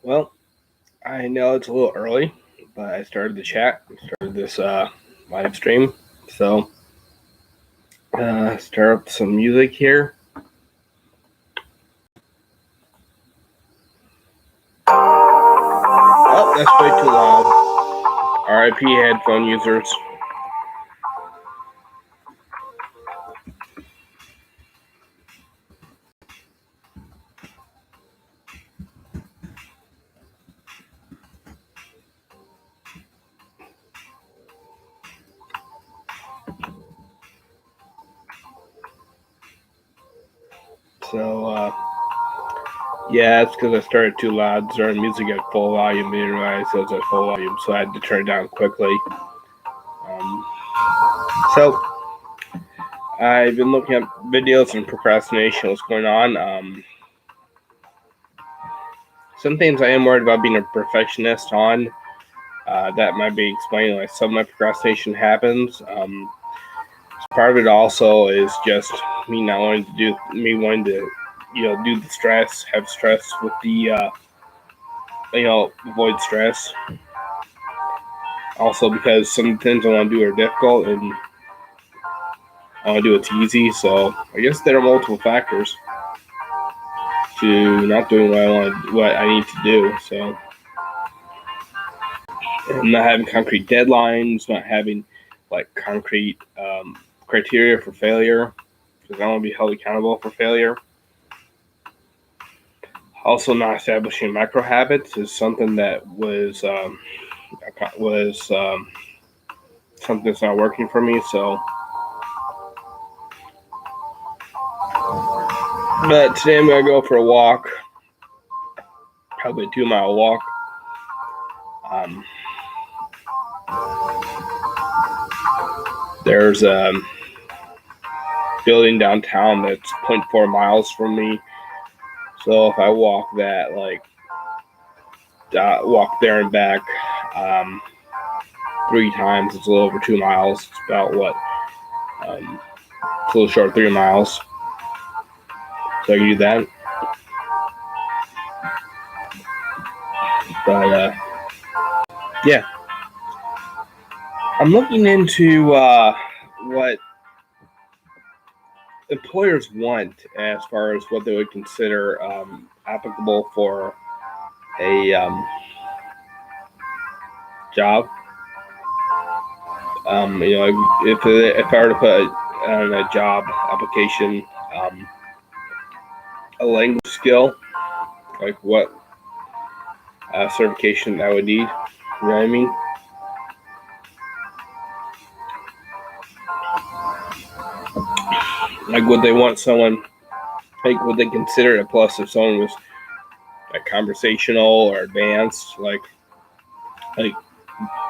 Well, I know it's a little early, but I started the chat, started this live stream. So, start up some music here. Oh, that's way too loud. RIP headphone users. So, yeah, it's because I started too loud. Started music at full volume, didn't realize it was at full volume, so I had to turn it down quickly. So, I've been looking at videos on procrastination, what's going on. Some things I am worried about being a perfectionist on. That might be explaining why some of my procrastination happens. Part of it also is just me not wanting to wanting to, do the stress, have stress with the, avoid stress. Also because some things I want to do are difficult and I want to do it's easy. So I guess there are multiple factors to not doing what I need to do. So I'm not having concrete deadlines, not having like concrete criteria for failure, because I want to be held accountable for failure. Also, not establishing micro habits is something that was something that's not working for me. So, but today I'm gonna go for a walk, probably a 2 mile walk. There's a building downtown that's 0.4 miles from me. So if I walk that, walk there and back 3 times, it's a little over 2 miles. It's about it's a little short of 3 miles. So I can do that. But yeah, I'm looking into what employers want as far as what they would consider applicable for a job. If I were to put on a job application a language skill, like what certification I would need, you know what I mean? Like, would they want someone? Like, would they consider it a plus if someone was like conversational or advanced, like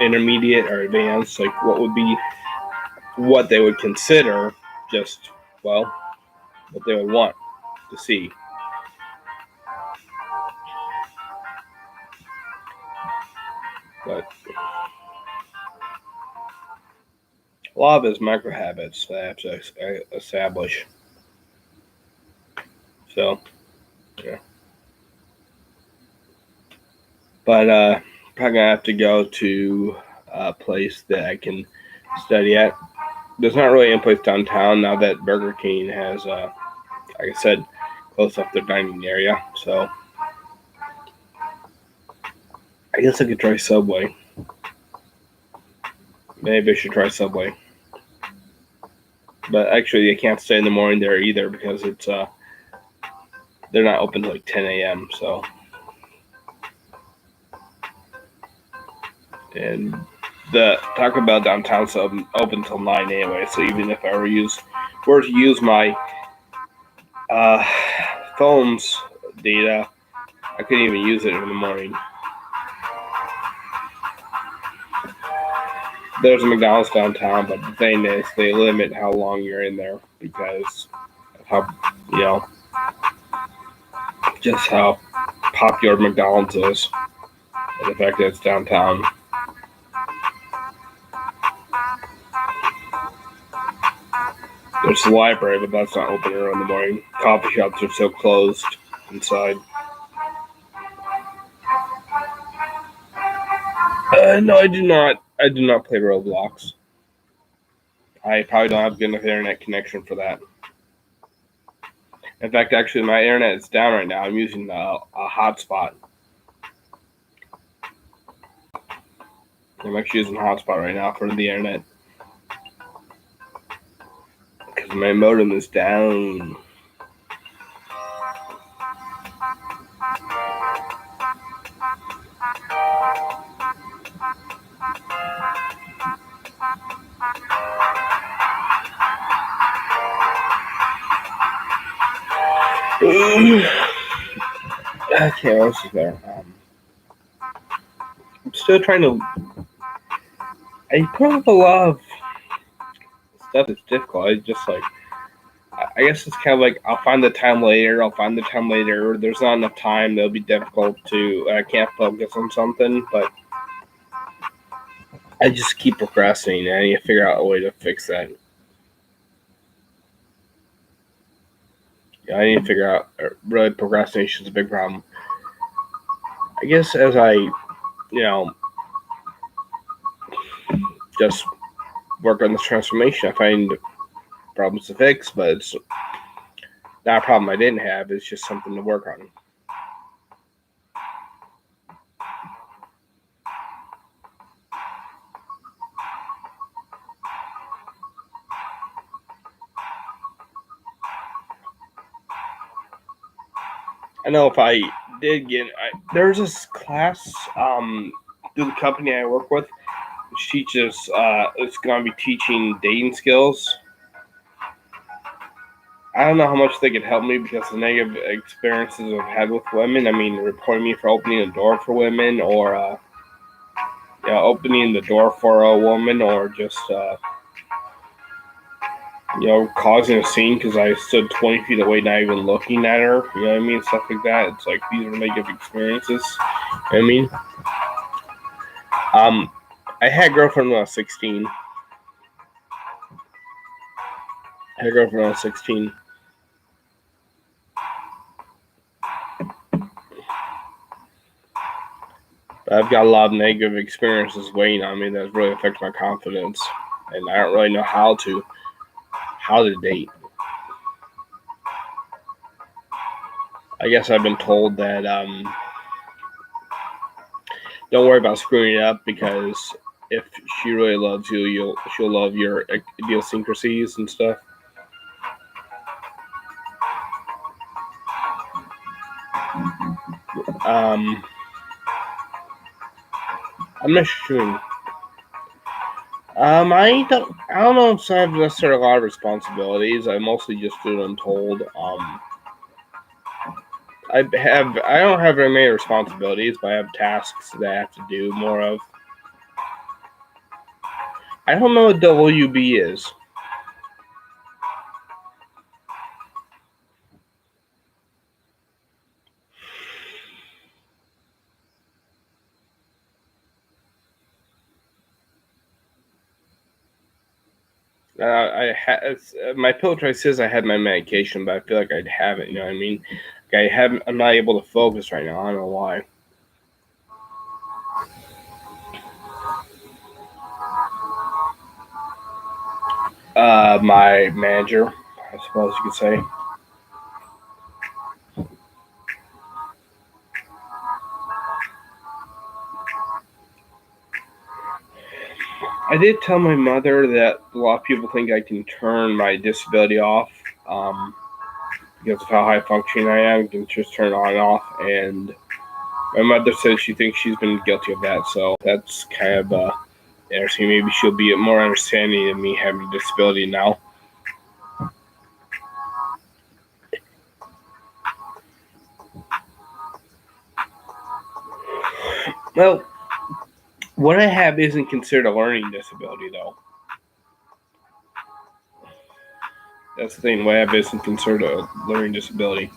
intermediate or advanced? Like, what would be what they would consider? Just what they would want to see. But a lot of it is micro habits that I have to establish. So, yeah. But probably gonna have to go to a place that I can study at. There's not really any place downtown now that Burger King has, like I said, closed up their dining area. So I guess I could try Subway. Maybe I should try Subway. But actually, I can't stay in the morning there either because it's they're not open till like 10 a.m. So, and the Taco Bell downtown's open till 9 anyway. So even if I were to use my phone's data, I couldn't even use it in the morning. There's a McDonald's downtown, but the thing is, they limit how long you're in there because of how, just how popular McDonald's is and the fact that it's downtown. There's the library, but that's not open around the morning. Coffee shops are still closed inside. No, I do not. I do not play Roblox. I probably don't have good enough internet connection for that. In fact, actually, my internet is down right now. I'm using a hotspot. I'm actually using a hotspot right now for the internet because my modem is down. Okay, what else is there? I'm still trying to. I put up a lot of stuff that's difficult. I just like. I guess it's kind of like I'll find the time later. I'll find the time later. There's not enough time. It'll be difficult to. I can't focus on something, but I just keep procrastinating. I need to figure out a way to fix that. I need to figure out. Really, procrastination is a big problem. I guess as I, just work on this transformation, I find problems to fix, but it's not a problem I didn't have. It's just something to work on. I know if I did there's this class through the company I work with, which teaches, it's going to be teaching dating skills. I don't know how much they could help me because the negative experiences I've had with women. I mean, reporting me for opening a door for women, or opening the door for a woman, or just causing a scene because I stood 20 feet away, not even looking at her. You know what I mean? Stuff like that. It's like these are negative experiences. You know what I mean? I had a girlfriend when I was 16. But I've got a lot of negative experiences weighing on me that really affect my confidence, and I don't really know how to date. I guess I've been told that don't worry about screwing it up because if she really loves you, she'll love your idiosyncrasies and stuff. I'm not sure. I don't know if I have necessarily a lot of responsibilities. I mostly just do what I'm told. I don't have very many responsibilities, but I have tasks that I have to do more of. I don't know what WB is. My pill choice says I had my medication, but I feel like I'd have it. You know what I mean? Like I'm not able to focus right now. I don't know why. My manager, I suppose you could say. I did tell my mother that a lot of people think I can turn my disability off, because of how high functioning I am. I can just turn it on and off, and my mother says she thinks she's been guilty of that. So that's kind of interesting. Maybe she'll be more understanding of me having a disability now. Well, what I have isn't considered a learning disability, though. That's the thing. What I have isn't considered a learning disability.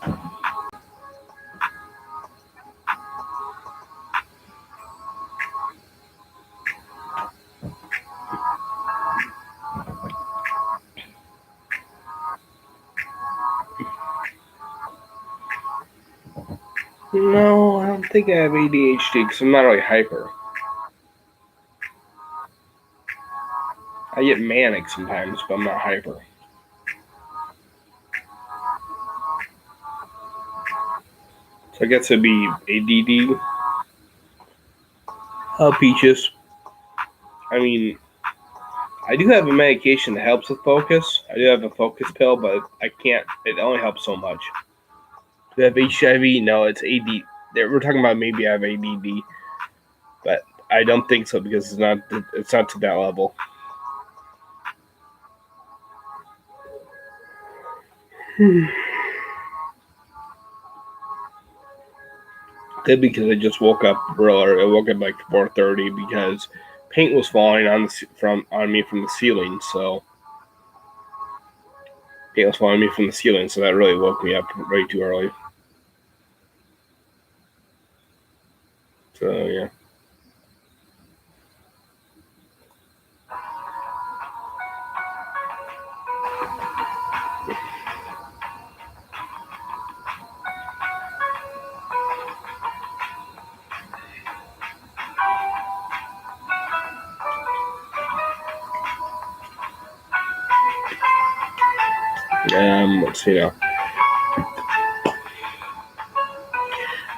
No, I don't think I have ADHD because I'm not really hyper. get manic sometimes, but I'm not hyper. So I guess it'd be ADD. Peaches. I mean, I do have a medication that helps with focus. I do have a focus pill, but I can't. It only helps so much. Do I have HIV? No, it's AD. We're talking about maybe I have ADD, but I don't think so because it's not to that level. Could be because I just woke up real early. I woke up like 4:30 because paint was falling on me from the ceiling. So paint was falling on me from the ceiling. So that really woke me up way too early. So yeah. Let's see now.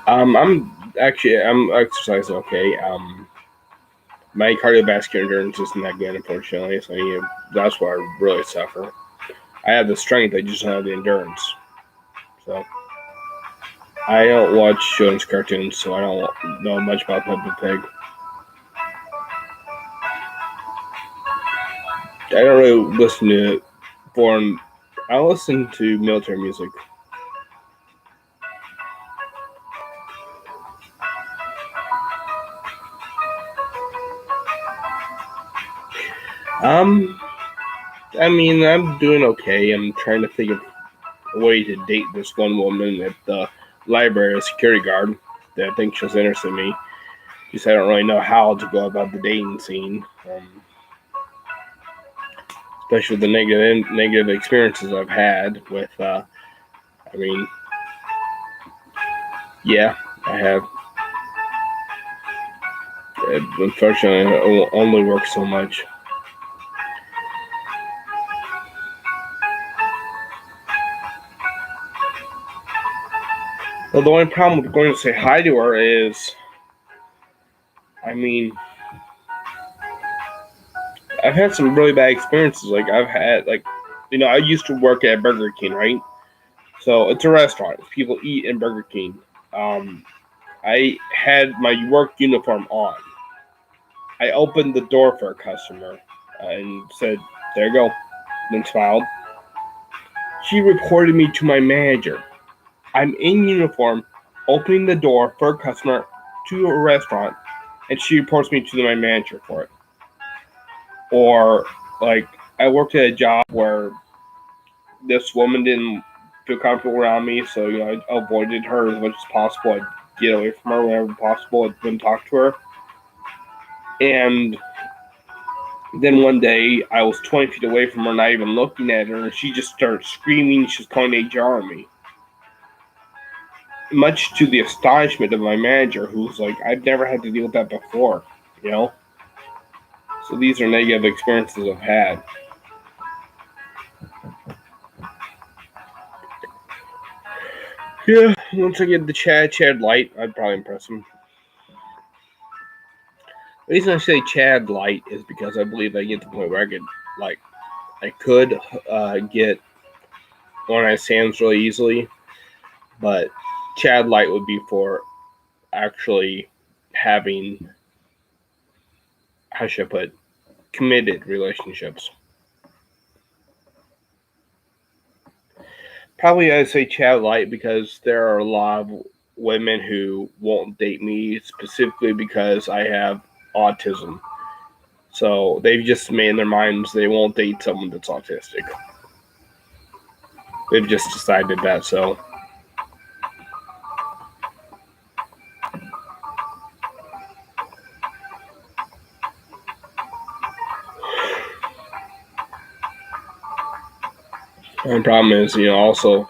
I'm exercising okay. My cardiovascular endurance isn't that good, unfortunately. So that's where I really suffer. I have the strength, I just don't have the endurance. So I don't watch children's cartoons, so I don't know much about Peppa Pig. I don't really listen to foreign. I listen to military music. I mean, I'm doing okay. I'm trying to think of a way to date this one woman at the library, a security guard, that I think she's interested in me. Just I don't really know how to go about the dating scene, especially with the negative experiences I've had with. I mean, yeah, I have. It, unfortunately, it will only work so much. Well, the only problem with going to say hi to her is, I mean, I've had some really bad experiences. Like I used to work at Burger King, right? So it's a restaurant. People eat in Burger King. I had my work uniform on. I opened the door for a customer and said, "There you go," then smiled. She reported me to my manager. I'm in uniform, opening the door for a customer to a restaurant, and she reports me to my manager for it. Or, like, I worked at a job where this woman didn't feel comfortable around me, so I avoided her as much as possible. I'd get away from her whenever possible. I wouldn't talk to her. And then one day, I was 20 feet away from her, not even looking at her, and she just started screaming. She was calling HR on me. Much to the astonishment of my manager, who's like, I've never had to deal with that before, So these are negative experiences I've had. Yeah, once I get the Chad Light, I'd probably impress him. The reason I say Chad Light is because I believe I get to the point where I could get one night stands really easily, but Chad Light would be for actually having, how should I put, committed relationships. Probably I'd say Chad Light because there are a lot of women who won't date me specifically because I have autism. So they've just made in their minds they won't date someone that's autistic. They've just decided that, so. And the problem is, also,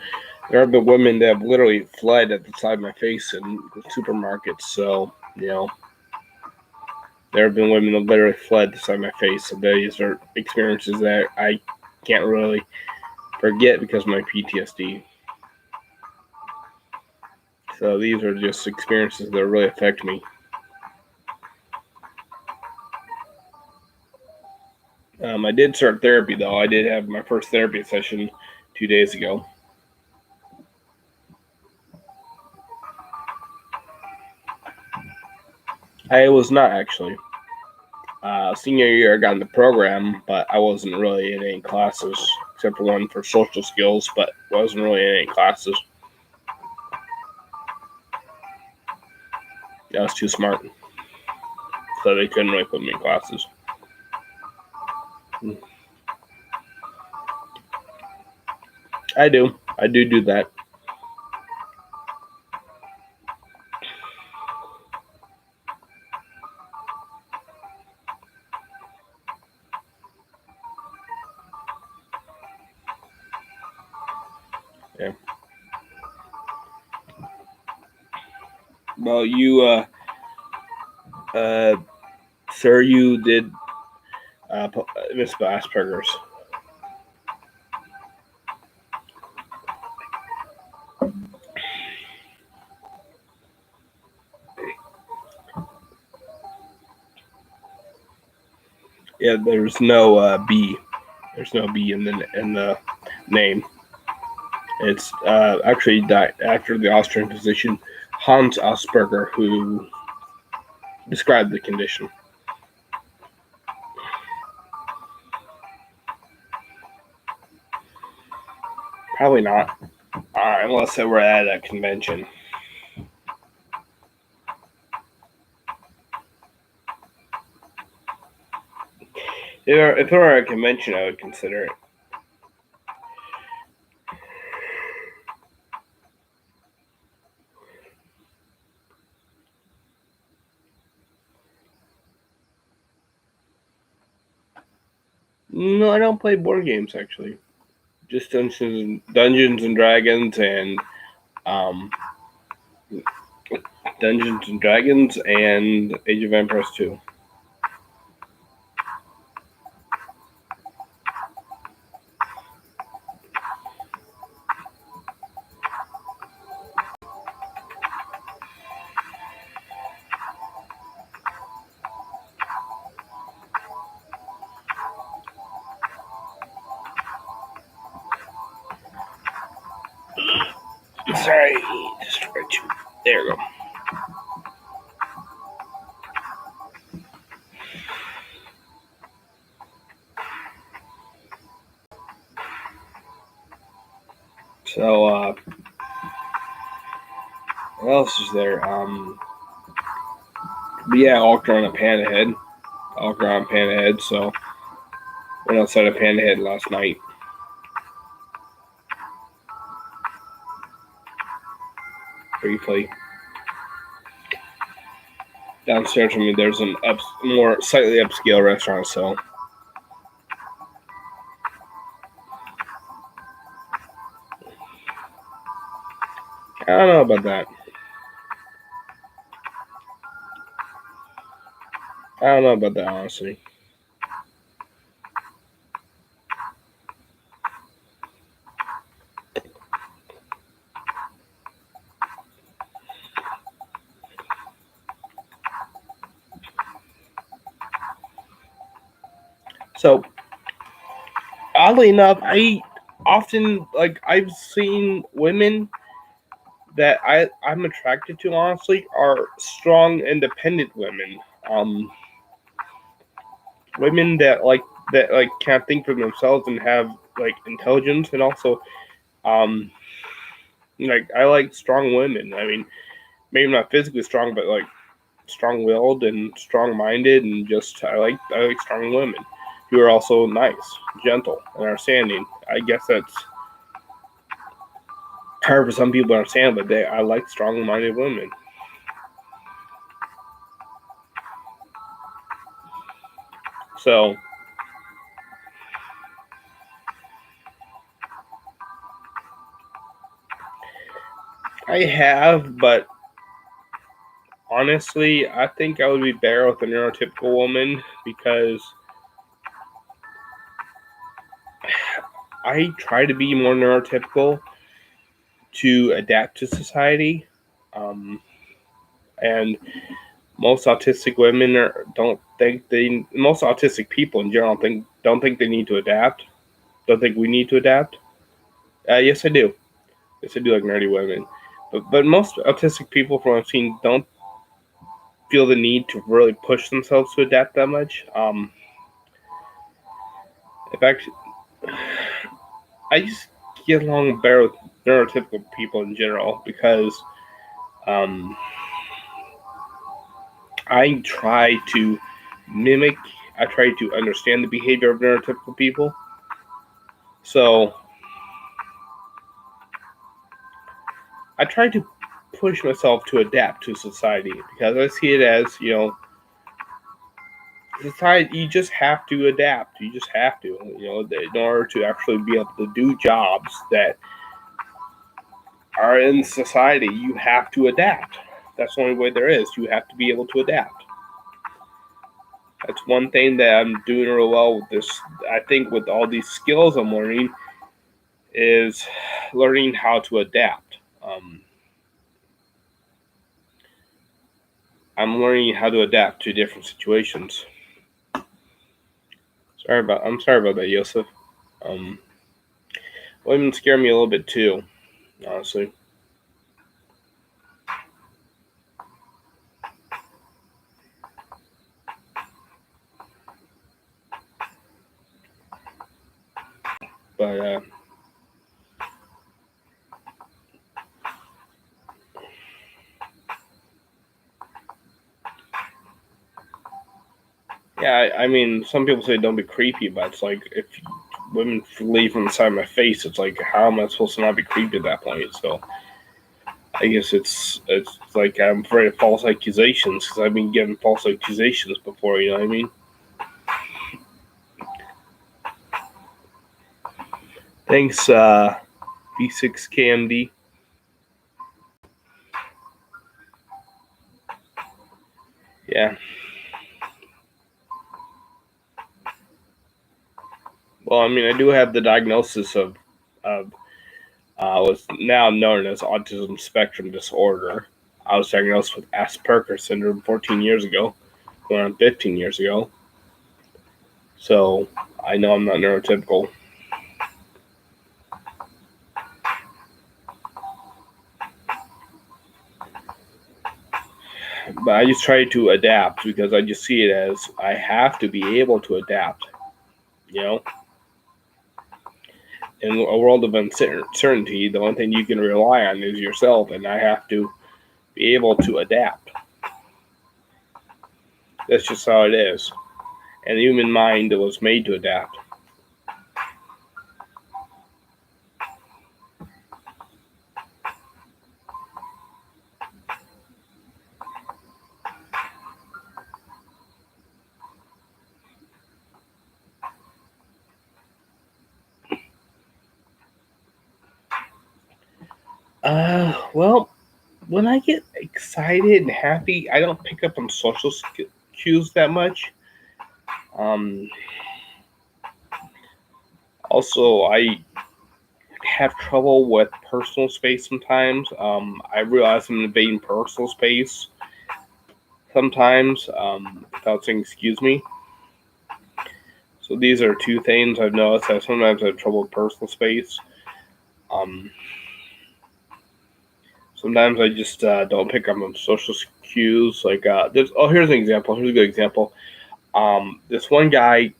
there have been women that have literally fled at the side of my face in supermarkets, so, There have been women that literally fled to sight my face. So these are experiences that I can't really forget because of my PTSD. So these are just experiences that really affect me. I did start therapy, though. I did have my first therapy session 2 days ago. I was not actually. Senior year, I got in the program, but I wasn't really in any classes, except for one for social skills, but wasn't really in any classes. I was too smart, so they couldn't really put me in classes. I do that. Yeah. Well, you, sir, you did Miss Asperger's. Yeah, there's no B. There's no B in the name. It's actually after the Austrian physician Hans Asperger, who described the condition. Probably not, unless they were at a convention. If it were at a convention, I would consider it. No, I don't play board games actually. Just Dungeons and Dragons and Dungeons and Dragons and Age of Empires 2. Sorry, just right you. There you go. So, what else is there? But yeah, I walked around a Panda Head. So went outside of Panda Head last night. Briefly. Downstairs from me, there's an more slightly upscale restaurant, so I don't know about that. I don't know about that, honestly. So, oddly enough, I've seen women that I'm attracted to, honestly, are strong, independent women. Women that can't think for themselves and have like intelligence, and also I like strong women. I mean, maybe not physically strong, but like strong-willed and strong-minded, and just I like strong women who are also nice, gentle, and understanding. I guess that's hard for some people to understand, but I like strong-minded women. So I have, but Honestly, I think I would be better with a neurotypical woman because I try to be more neurotypical to adapt to society. Um, and most autistic women don't think they. Most autistic people in general don't think they need to adapt. Don't think we need to adapt. Yes, I do. Yes, I do like nerdy women. But most autistic people from what I've seen don't feel the need to really push themselves to adapt that much. In fact, I just get along better with neurotypical people in general because um, I try to mimic, I try to understand the behavior of neurotypical people. So I try to push myself to adapt to society because I see it as, society, you just have to adapt. You just have to, in order to actually be able to do jobs that are in society, you have to adapt. That's the only way there is. You have to be able to adapt. That's one thing that I'm doing real well with this. I think with all these skills I'm learning is learning how to adapt. I'm learning how to adapt to different situations. I'm sorry about that, Yosef. Um, Women scare me a little bit too, honestly. But yeah, I mean, some people say don't be creepy, but it's like if women leave from the side of my face, it's like how am I supposed to not be creepy at that point? So I guess it's like I'm afraid of false accusations because I've been given false accusations before. You know what I mean? Thanks, B6KMD. Yeah. Well, I mean, I do have the diagnosis of what's now known as autism spectrum disorder. I was diagnosed with Asperger's syndrome 14 years ago, going on 15 years ago. So I know I'm not neurotypical. But I just try to adapt because I just see it as I have to be able to adapt. You know, in a world of uncertainty, the only thing you can rely on is yourself, and I have to be able to adapt. That's just how it is. And the human mind was made to adapt. Well, when I get excited and happy, I don't pick up on social cues that much. Um, Also, I have trouble with personal space sometimes. I realize I'm invading personal space sometimes without saying excuse me. So these are two things I've noticed. I sometimes have trouble with personal space. Um, Sometimes I just don't pick up on social cues. Like here's an example. Here's a good example. This one guy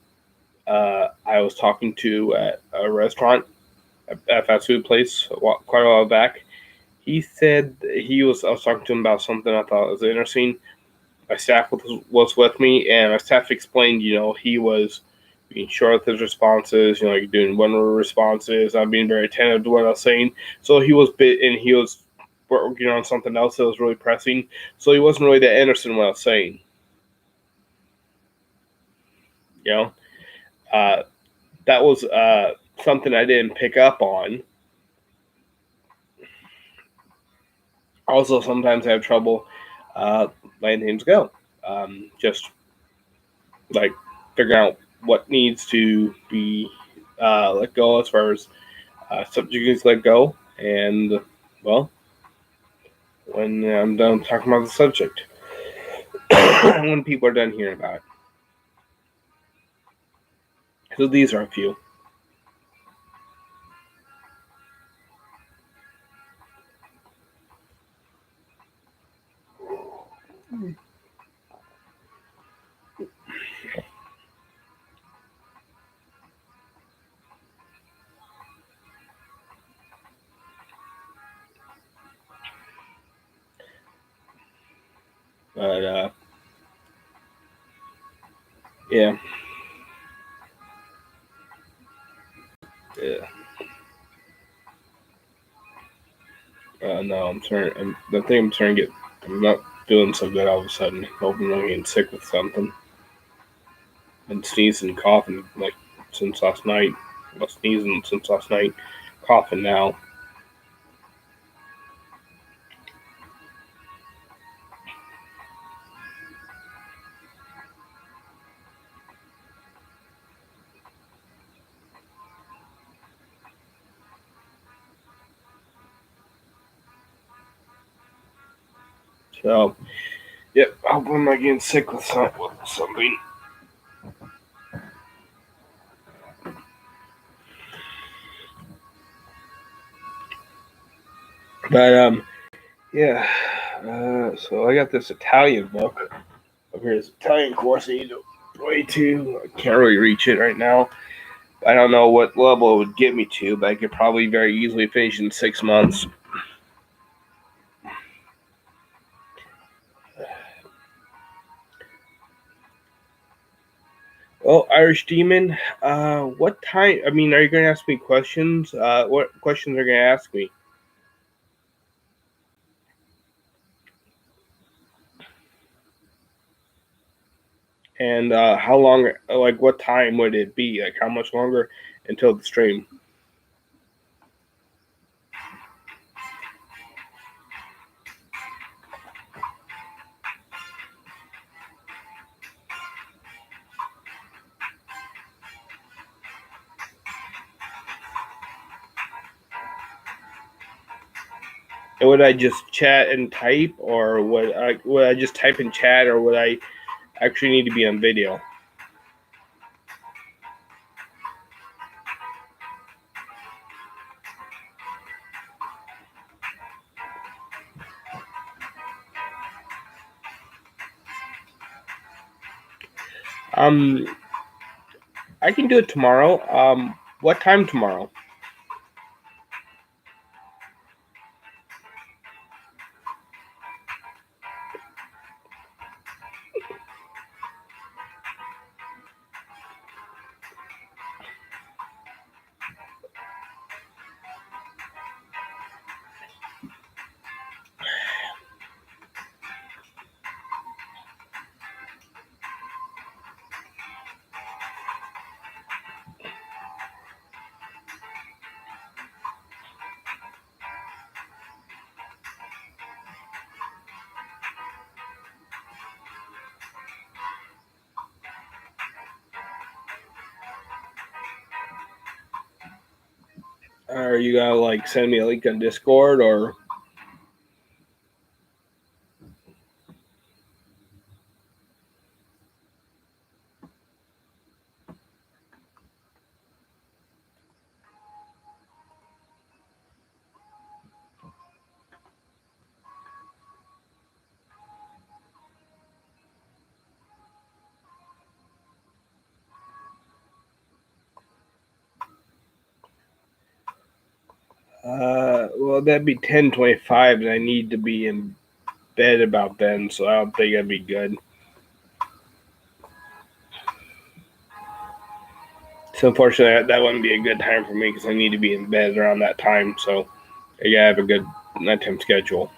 I was talking to at a restaurant, a fast food place, quite a while back. He said I was talking to him about something I thought was interesting. My staff was with me, and my staff explained, he was being short with his responses, like doing one-word responses, not being very attentive to what I was saying. So he was working on something else that was really pressing. So he wasn't really that interested in what I was saying. You know, uh, that was something I didn't pick up on. Also, sometimes I have trouble letting things go. Just like figuring out what needs to be let go as far as subjects let go. And, well, when I'm done talking about the subject, when people are done hearing about it. So these are a few. But, yeah. Yeah. No, the thing I'm starting to get, I'm not feeling so good all of a sudden. Hoping I'm getting sick with something. Been sneezing and coughing like since last night. Well, sneezing since last night. Coughing now. So, yep, I hope I'm not getting sick with something. But, yeah. So I got this Italian book. Over here, this Italian course I need to play to. I can't really reach it right now. I don't know what level it would get me to, but I could probably very easily finish in 6 months. Well, Irish Demon, what time? I mean, are you going to ask me questions? What questions are you going to ask me? And how long, like, what time would it be? Like, how much longer until the stream? And would I just chat and type, or would I just type and chat, or would I actually need to be on video? Um, I can do it tomorrow. What time tomorrow? Are you gonna like send me a link on Discord or? Well, that'd be 10:25, and I need to be in bed about then, so I don't think that'd be good. So unfortunately, that wouldn't be a good time for me because I need to be in bed around that time. So I gotta have a good nighttime schedule.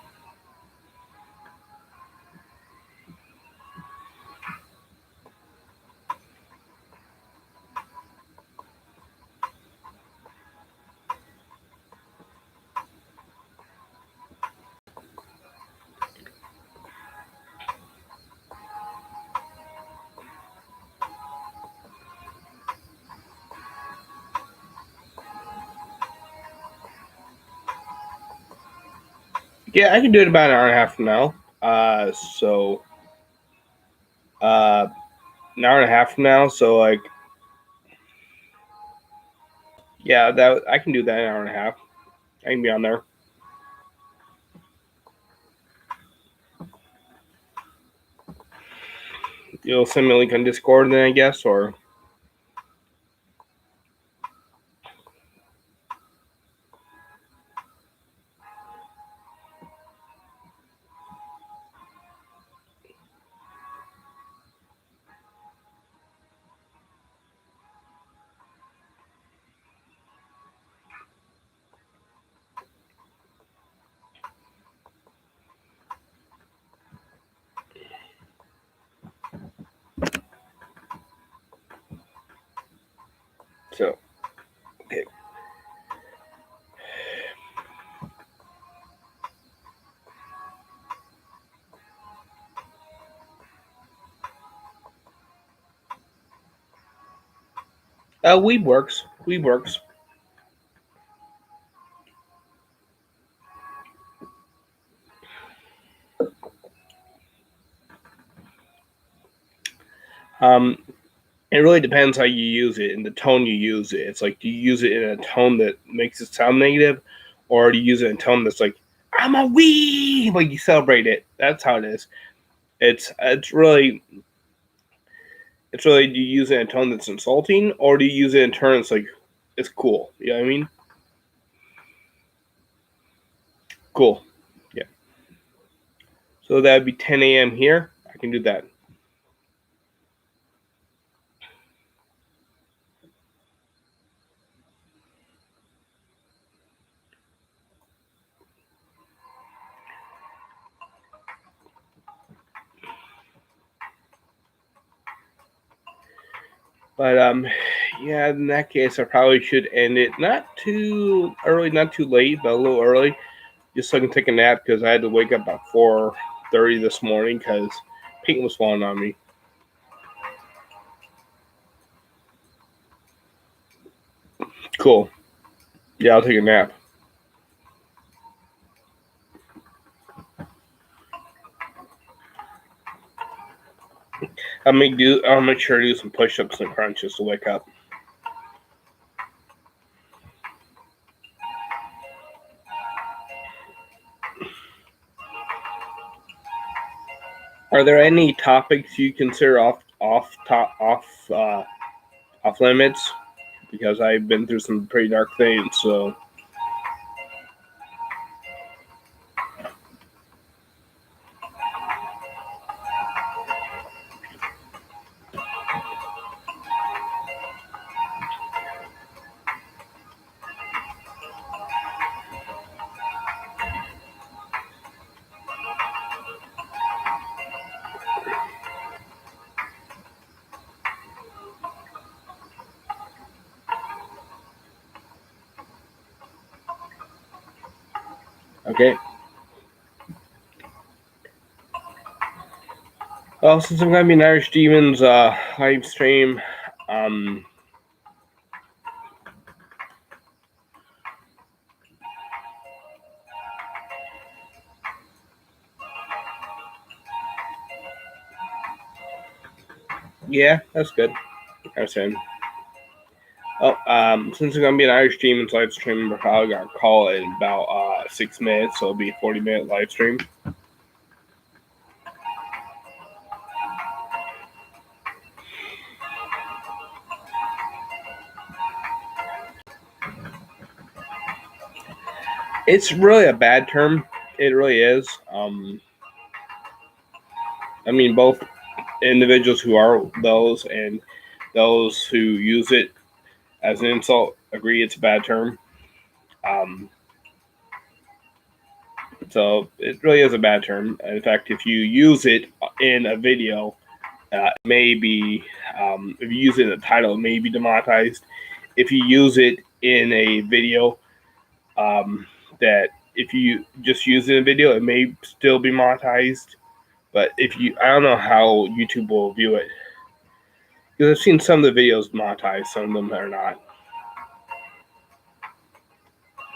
Yeah, I can do it about an hour and a half from now. An hour and a half from now. So like, yeah, that I can do that in an hour and a half. I can be on there. You'll send me a link on Discord then, I guess, or so. Okay. Weeb works. Weeb works. It really depends how you use it and the tone you use it. It's like, do you use it in a tone that makes it sound negative, or do you use it in a tone that's like, I'm a wee, like you celebrate it. That's how it is. It's really do you use it in a tone that's insulting, or do you use it in turn it's like it's cool? You know what I mean? Cool. Yeah. So that'd be 10 a.m. here. I can do that. But yeah, in that case, I probably should end it not too early, not too late, but a little early, just so I can take a nap because I had to wake up at 4:30 this morning because paint was falling on me. Cool. Yeah, I'll take a nap. I'll make sure to do some push-ups and crunches to wake up. Are there any topics you consider off limits? Because I've been through some pretty dark things. So okay. Well, since I'm gonna be an Irish Demons live stream, yeah, that's good. I understand. Oh, since it's gonna be an Irish Demons live stream, we're probably gonna call it in about 6 minutes, so it'll be a 40-minute live stream. It's really a bad term. It really is. I mean, both individuals who are those and those who use it as an insult agree it's a bad term. So it really is a bad term. In fact, if you use it in a video, maybe if you use it in a title, it may be demonetized. If you use it in a video, that if you just use it in a video, it may still be monetized. But I don't know how YouTube will view it. Because I've seen some of the videos monetized, some of them are not.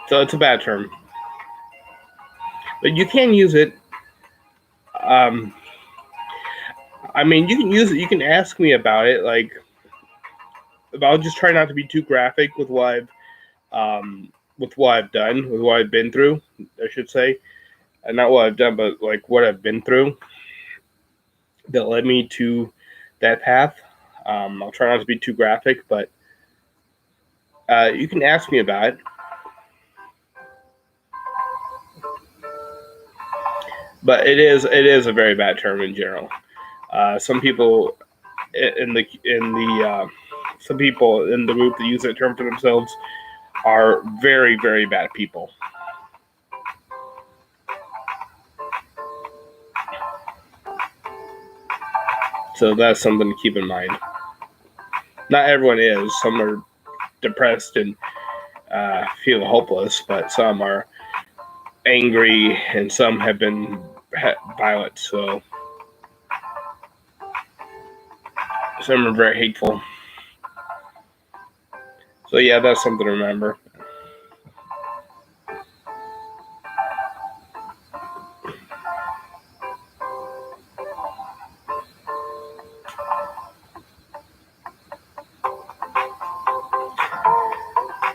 So it's a bad term. But you can use it. Um, I mean, you can use it. You can ask me about it. Like, I'll just try not to be too graphic with what I've done, with what I've been through. I should say, and not what I've done, but like what I've been through that led me to that path. I'll try not to be too graphic, but you can ask me about it. But it is a very bad term in general. Some people in the some people in the group that use that term for themselves are very, very bad people. So that's something to keep in mind. Not everyone is. Some are depressed and feel hopeless, but some are angry and some have been violent. So some are very hateful. So yeah, that's something to remember.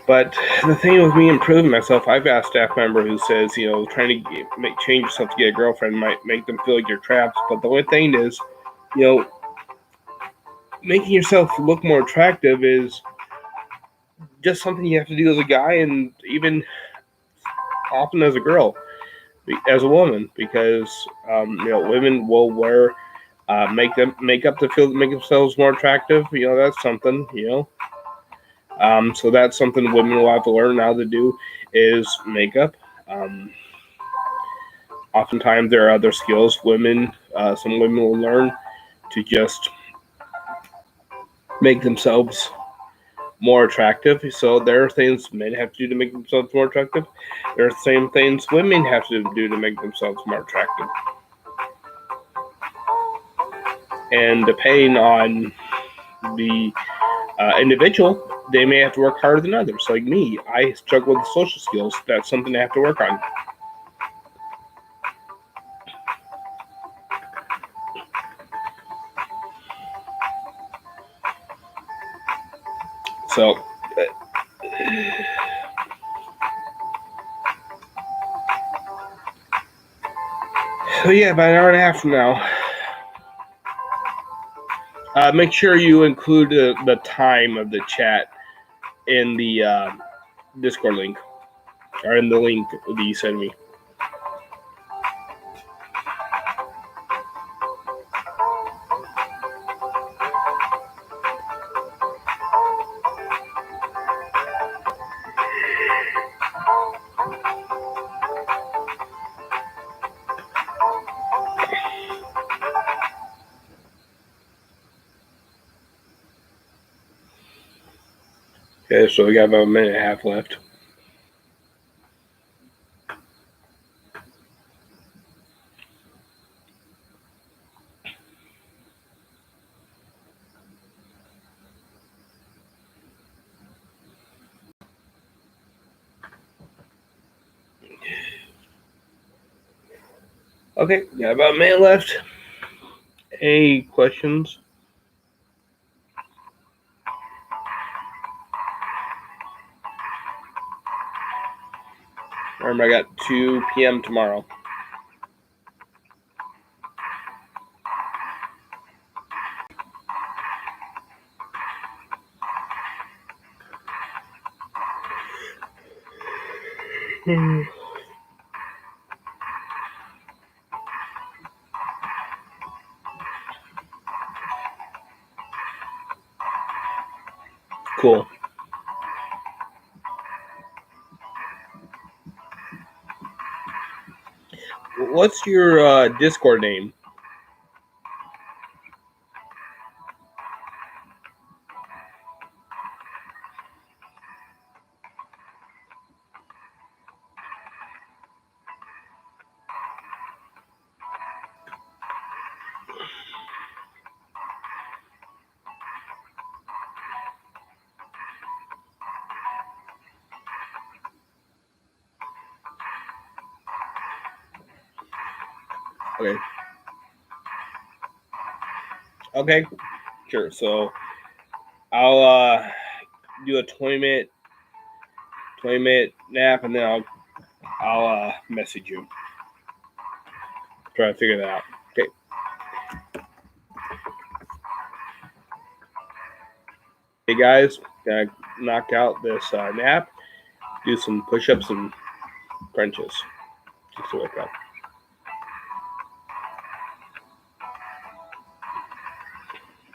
But the thing with me improving myself, I've got a staff member who says, trying to change yourself to get a girlfriend might make them feel like you're trapped. But the only thing is, you know, making yourself look more attractive is just something you have to do as a guy, and even often as a girl, as a woman, because women will wear makeup to make themselves more attractive. That's something. So that's something women will have to learn how to do is makeup. Um, Oftentimes there are other skills some women will learn to just make themselves more attractive. So there are things men have to do to make themselves more attractive. There are the same things women have to do to make themselves more attractive. And depending on the individual, they may have to work harder than others. Like me, I struggle with social skills. That's something I have to work on. So yeah, about an hour and a half from now. Make sure you include the time of the chat in the Discord link, or in the link that you send me. Okay, so we got about a minute and a half left. Okay, got about a minute left. Any questions? Remember, I got 2 p.m. tomorrow. Cool. What's your Discord name? Okay. Okay. Sure. So I'll do a 20-minute nap, and then I'll message you. Try to figure that out. Okay. Hey guys, gonna knock out this nap. Do some push-ups and crunches just to wake up.